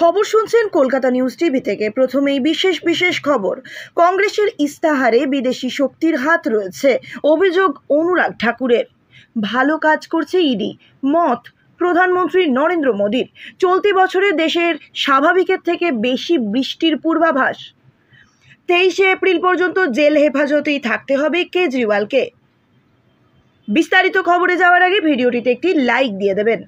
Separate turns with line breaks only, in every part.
খবর শুনছেন Kolkata news TV থেকে। প্রথমেই বিশেষ খবর। কংগ্রেসের ইস্তাহারে বিদেশি শক্তির হাত রয়েছে, অভিযোগ অনুরাগ ঠাকুরের। ভালো কাজ করছে ইডি, মত প্রধানমন্ত্রী নরেন্দ্র মোদীর। চলতি বছরে দেশের স্বাভাবিকের থেকে বেশি বৃষ্টির পূর্বাভাস। 23 এপ্রিল পর্যন্ত জেল হেফাজতেই থাকতে হবে কেজরিওয়ালকে। বিস্তারিত খবরে যাওয়ার আগে ভিডিওটিতে একটি লাইক দিয়ে দেবেন।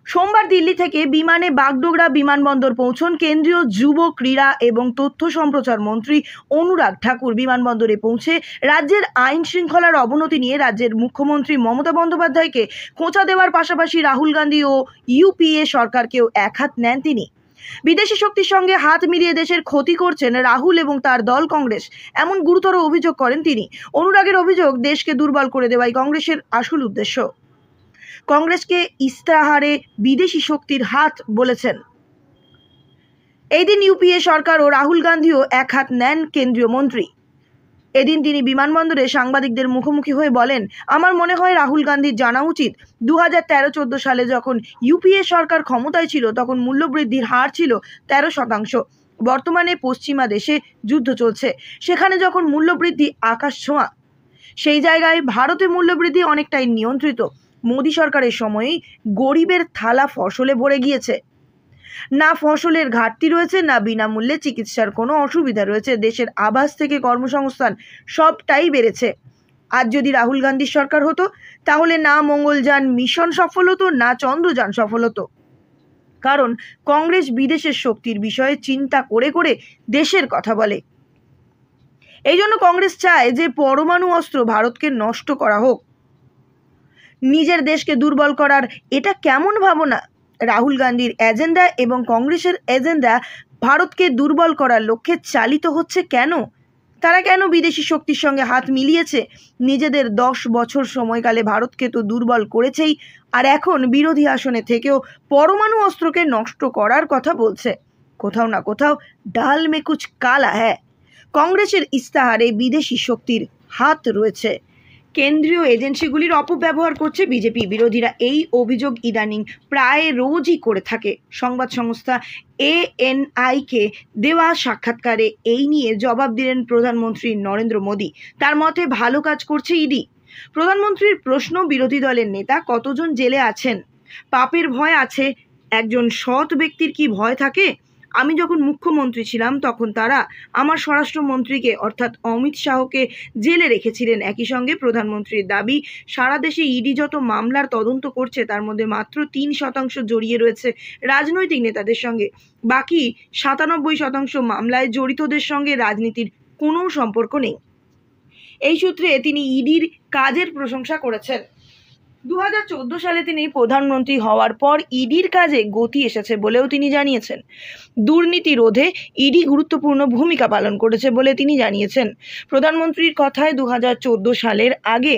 সোমবার দিল্লি থেকে বিমানে বাগডোগরা বিমানবন্দর পৌঁছন কেন্দ্রীয় যুব ক্রীড়া এবং তথ্য সম্প্রচার মন্ত্রী অনুরাগ ঠাকুর। বিমানবন্দরে পৌঁছে রাজ্যের আইন শৃঙ্খলার অবনতি নিয়ে রাজ্যের মুখ্যমন্ত্রী মমতা বন্দ্যোপাধ্যায়কে খোঁচা দেওয়ার পাশাপাশি রাহুল গান্ধী ও ইউপিএ সরকারকেও একহাত নেন তিনি। বিদেশি শক্তির সঙ্গে হাত মিলিয়ে দেশের ক্ষতি করছেন রাহুল এবং তার দল কংগ্রেস, এমন গুরুতর অভিযোগ করেন তিনি। অনুরাগের অভিযোগ, দেশকে দুর্বল করে দেওয়াই কংগ্রেসের আসল উদ্দেশ্য। কংগ্রেসকে ইস্তাহারে বিদেশি শক্তির হাত বলেছেন। এই দিন ইউপিএ সরকার ও রাহুল গান্ধীও এক হাত নেন কেন্দ্রীয় মন্ত্রী। এদিন তিনি বিমানবন্দরে সাংবাদিকদের মুখোমুখি হয়ে বলেন, আমার মনে হয় রাহুল গান্ধীর জানা উচিত 2013-14 সালে যখন ইউপিএ সরকার ক্ষমতায় ছিল তখন মূল্যবৃদ্ধির হার ছিল 13%। বর্তমানে পশ্চিমা দেশে যুদ্ধ চলছে, সেখানে যখন মূল্যবৃদ্ধি আকাশ ছোঁয়া, সেই জায়গায় ভারতে মূল্যবৃদ্ধি অনেকটাই নিয়ন্ত্রিত। মোদী সরকারের সময়েই গরিবের থালা ফসলে ভরে গিয়েছে, না ফসলের ঘাটতি রয়েছে, না বিনামূল্যে চিকিৎসার কোনো অসুবিধা রয়েছে। দেশের আবাস থেকে কর্মসংস্থান সবটাই বেড়েছে। আজ যদি রাহুল গান্ধীর সরকার হতো তাহলে না মঙ্গলযান মিশন সফল হতো, না চন্দ্রযান সফল হতো। কারণ কংগ্রেস বিদেশের শক্তির বিষয়ে চিন্তা করে করে দেশের কথা বলে। এই জন্য কংগ্রেস চায় যে পরমাণু অস্ত্র ভারতকে নষ্ট করা হোক, নিজের দেশকে দুর্বল করার এটা কেমন ভাবনা? রাহুল গান্ধীর এজেন্ডা এবং কংগ্রেসের এজেন্ডা ভারতকে দুর্বল করার লক্ষ্যে চালিত হচ্ছে কেন? তারা কেন বিদেশি শক্তির সঙ্গে হাত মিলিয়েছে? নিজেদের 10 বছর সময়কালে ভারতকে তো দুর্বল করেছেই, আর এখন বিরোধী আসনে থেকেও পরমাণু অস্ত্রকে নষ্ট করার কথা বলছে। কোথাও না কোথাও ডাল মে কুছ কালা হ্যায়। কংগ্রেসের ইস্তাহারে বিদেশি শক্তির হাত রয়েছে। কেন্দ্রীয় এজেন্সিগুলির অপব্যবহার করছে বিজেপি। বিরোধীরা এই অভিযোগ ইদানিং প্রায় রোজই করে থাকে। সংবাদ সংস্থা ANI-কে দেওয়া সাক্ষাৎকারে এই নিয়ে জবাব দিলেন প্রধানমন্ত্রী নরেন্দ্র মোদী। তার মতে ভালো কাজ করছে ইডি। প্রধানমন্ত্রীর প্রশ্ন, বিরোধী দলের নেতা কতজন জেলে আছেন? পাপের ভয় আছে, একজন সৎ ব্যক্তির কি ভয় থাকে? আমি যখন মুখ্যমন্ত্রী ছিলাম তখন তারা আমার স্বরাষ্ট্রমন্ত্রীকে অর্থাৎ অমিত শাহকে জেলে রেখেছিলেন। একই সঙ্গে প্রধানমন্ত্রীর দাবি, সারা দেশে ইডি যত মামলার তদন্ত করছে তার মধ্যে মাত্র 3% জড়িয়ে রয়েছে রাজনৈতিক নেতাদের সঙ্গে। বাকি 97% মামলায় জড়িতদের সঙ্গে রাজনীতির কোনো সম্পর্ক নেই। এই সূত্রে তিনি ইডির কাজের প্রশংসা করেছেন। 2014 সালে তিনি প্রধানমন্ত্রী হওয়ার পর ইডির কাজে গতি এসেছে বলেও তিনি জানিয়েছেন। দুর্নীতি রোধে ইডি গুরুত্বপূর্ণ ভূমিকা পালন করেছে বলে তিনি জানিয়েছেন। প্রধানমন্ত্রীর কথায় 2014 সালের আগে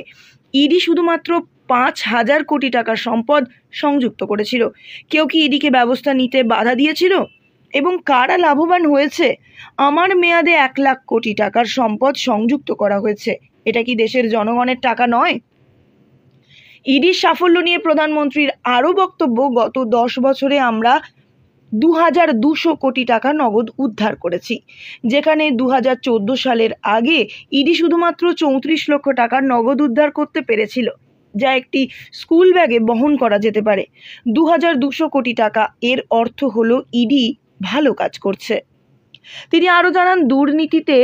ইডি শুধুমাত্র 5,000 কোটি টাকার সম্পদ সংযুক্ত করেছিল। কেউ কি ইডিকে ব্যবস্থা নিতে বাধা দিয়েছিল? এবং কারা লাভবান হয়েছে? আমার মেয়াদে 1 লাখ কোটি টাকার সম্পদ সংযুক্ত করা হয়েছে। এটা কি দেশের জনগণের টাকা নয়? ইডির সাফল্য নিয়ে প্রধানমন্ত্রীর আরও বক্তব্য, গত 10 বছরে আমরা 2200 কোটি টাকা নগদ উদ্ধার করেছি, যেখানে 2014 সালের আগে ইডি শুধুমাত্র 34 লক্ষ টাকার নগদ উদ্ধার করতে পেরেছিল, যা একটি স্কুল ব্যাগে বহন করা যেতে পারে। 2200 কোটি টাকা, এর অর্থ হলো ইডি ভালো কাজ করছে। তিনি আরও জানান, দুর্নীতিতে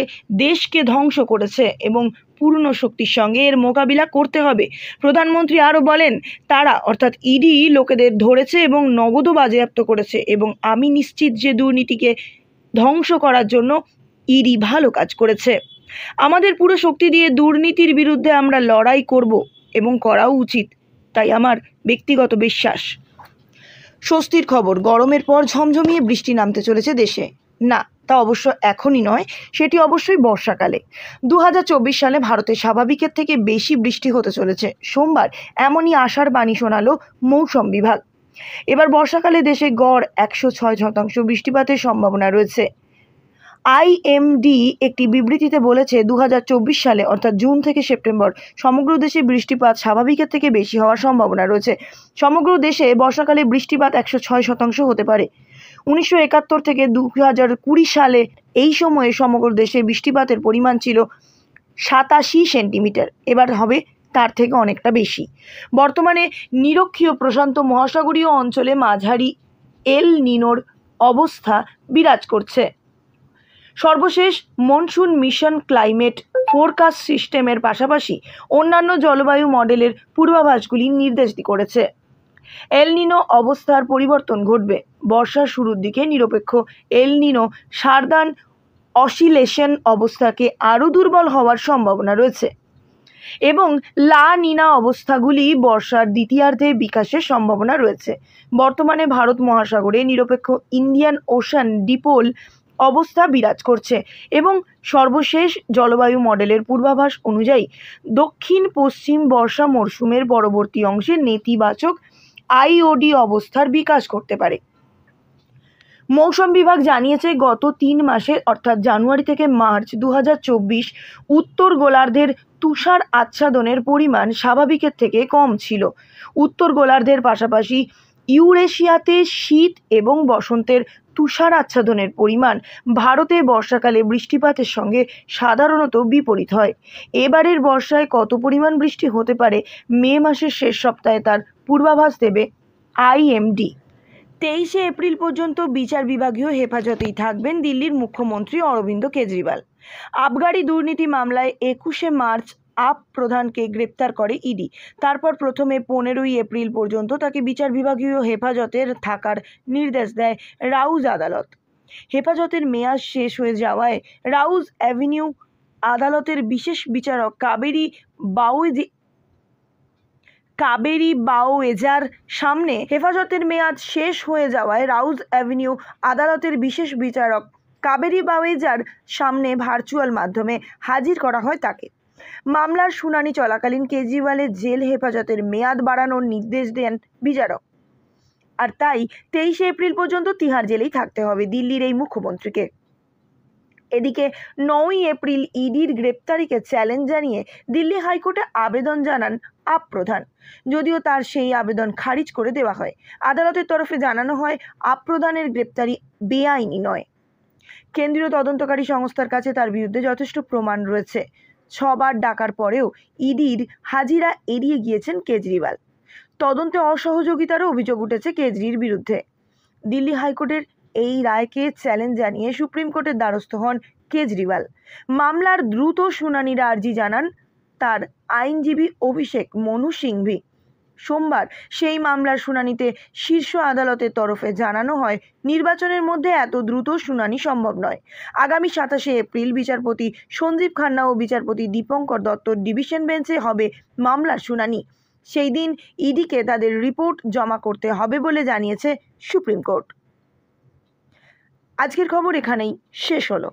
দেশকে ধ্বংস করেছে এবং পূর্ণ শক্তির সঙ্গে এর মোকাবিলা করতে হবে। প্রধানমন্ত্রী আরও বলেন, তারা অর্থাৎ ইডি লোকেদের ধরেছে এবং নগদও বাজেয়াপ্ত করেছে, এবং আমি নিশ্চিত যে দুর্নীতিকে ধ্বংস করার জন্য ইডি ভালো কাজ করেছে। আমাদের পুরো শক্তি দিয়ে দুর্নীতির বিরুদ্ধে আমরা লড়াই করব এবং করাও উচিত, তাই আমার ব্যক্তিগত বিশ্বাস। স্বস্তির খবর, গরমের পর ঝমঝমিয়ে বৃষ্টি নামতে চলেছে দেশে। না, তা অবশ্য এখনই নয়, সেটি অবশ্যই বর্ষাকালে। 2024 সালে ভারতে স্বাভাবিকের থেকে বেশি বৃষ্টি হতে চলেছে। সোমবার এমনই আশার বাণী শোনালো মৌসুম বিভাগ। এবার বর্ষাকালে দেশে গড় 106% বৃষ্টিপাতের সম্ভাবনা রয়েছে। আইএমডি একটি বিবৃতিতে বলেছে 2024 সালে অর্থাৎ জুন থেকে সেপ্টেম্বর সমগ্র দেশে বৃষ্টিপাত স্বাভাবিকের থেকে বেশি হওয়ার সম্ভাবনা রয়েছে। সমগ্র দেশে বর্ষাকালে বৃষ্টিপাত 106% হতে পারে। 1971 থেকে 2020 সালে এই সময়ে সমগ্র দেশে বৃষ্টিপাতের পরিমাণ ছিল 87 সেন্টিমিটার, এবার হবে তার থেকে অনেকটা বেশি। বর্তমানে নিরক্ষীয় প্রশান্ত মহাসাগরীয় অঞ্চলে মাঝারি এল নিনোর অবস্থা বিরাজ করছে। সর্বশেষ মনসুন মিশন ক্লাইমেট ফোরকাস্ট সিস্টেমের পাশাপাশি অন্যান্য জলবায়ু মডেলের পূর্বাভাসগুলি নির্দেশ করেছে এল নিনো অবস্থার পরিবর্তন ঘটবে। বর্ষার শুরুর দিকে নিরপেক্ষ এল নিনো সার্দার্ন অসিলেশন অবস্থাকে আরও দুর্বল হওয়ার সম্ভাবনা রয়েছে এবং লা নিনা অবস্থাগুলি বর্ষার দ্বিতীয়ার্ধে বিকাশের সম্ভাবনা রয়েছে। বর্তমানে ভারত মহাসাগরে নিরপেক্ষ ইন্ডিয়ান ওশান ডিপোল অবস্থা বিরাজ করছে এবং সর্বশেষ জলবায়ু মডেলের পূর্বাভাস অনুযায়ী দক্ষিণ পশ্চিম বর্ষা মরশুমের পরবর্তী অংশে নেতিবাচক আইওডি অবস্থার বিকাশ করতে পারে। মৌসুম বিভাগ জানিয়েছে গত 3 মাসে অর্থাৎ জানুয়ারি থেকে মার্চ 2024 উত্তর গোলার্ধের তুষার আচ্ছাদনের পরিমাণ স্বাভাবিকের থেকে কম ছিল। উত্তর গোলার্ধের পাশাপাশি ইউরেশিয়াতে শীত এবং বসন্তের তুষার আচ্ছাদনের পরিমাণ ভারতে বর্ষাকালে বৃষ্টিপাতের সঙ্গে সাধারণত বিপরীত হয়। এবারের বর্ষায় কত পরিমাণ বৃষ্টি হতে পারে মে মাসের শেষ সপ্তাহে তার পূর্বাভাস দেবে আইএমডি। 23 এপ্রিল পর্যন্ত বিচার বিভাগীয় হেফাজতেই থাকবেন দিল্লির মুখ্যমন্ত্রী অরবিন্দ কেজরিওয়াল। আবগারি দুর্নীতি মামলায় 21 মার্চ আপ প্রধানকে গ্রেপ্তার করে ইডি। তারপর প্রথমে 15 এপ্রিল পর্যন্ত তাকে বিচার বিভাগীয় হেফাজতের থাকার নির্দেশ দেয় রাউজ আদালত। হেফাজতের মেয়াদ শেষ হয়ে যাওয়ায় রাউজ অ্যাভিনিউ আদালতের বিশেষ বিচারক কাবেরী বাওয়েজার সামনে হেফাজতের মেয়াদ শেষ হয়ে যাওয়ায় রাউজ অ্যাভিনিউ আদালতের বিশেষ বিচারক কাবেরী বাওয়েজার সামনে ভার্চুয়াল মাধ্যমে হাজির করা হয় তাকে। মামলার শুনানি চলাকালীন কেজরিওয়ালের জেল হেফাজতের মেয়াদ বাড়ানোর নির্দেশ দেন বিচারক, আর তাই 23 এপ্রিল পর্যন্ত তিহার জেলেই থাকতে হবে দিল্লির এই মুখ্যমন্ত্রীকে। এদিকে 9 এপ্রিল ইডির গ্রেপ্তারিকে চ্যালেঞ্জ জানিয়ে দিল্লি হাইকোর্টে আবেদন জানান আপ প্রধান, যদিও তার সেই আবেদন খারিজ করে দেওয়া হয়। আদালতের তরফে জানানো হয় আপ প্রধানের গ্রেপ্তারি বেআইনি নয়। কেন্দ্রীয় তদন্তকারী সংস্থার কাছে তার বিরুদ্ধে যথেষ্ট প্রমাণ রয়েছে। 6 বার ডাকার পরেও ইডির হাজিরা এড়িয়ে গিয়েছেন কেজরিওয়াল। তদন্তে অসহযোগিতারও অভিযোগ উঠেছে কেজরির বিরুদ্ধে। দিল্লি হাইকোর্টের এই রায়কে চ্যালেঞ্জ জানিয়ে সুপ্রিম কোর্টের দ্বারস্থ হন কেজরিওয়াল। মামলার দ্রুত শুনানির আর্জি জানান তার আইনজীবী অভিষেক মনু সিংভি। সোমবার সেই মামলার শুনানিতে শীর্ষ আদালতের তরফে জানানো হয় নির্বাচনের মধ্যে এত দ্রুত শুনানি সম্ভব নয়। আগামী 27 এপ্রিল বিচারপতি সঞ্জীব খান্না ও বিচারপতি দীপঙ্কর দত্তর ডিভিশন বেঞ্চে হবে মামলার শুনানি। সেই দিন ইডিকে তাদের রিপোর্ট জমা করতে হবে বলে জানিয়েছে সুপ্রিম কোর্ট। আজকের খবর এখানেই শেষ হলো।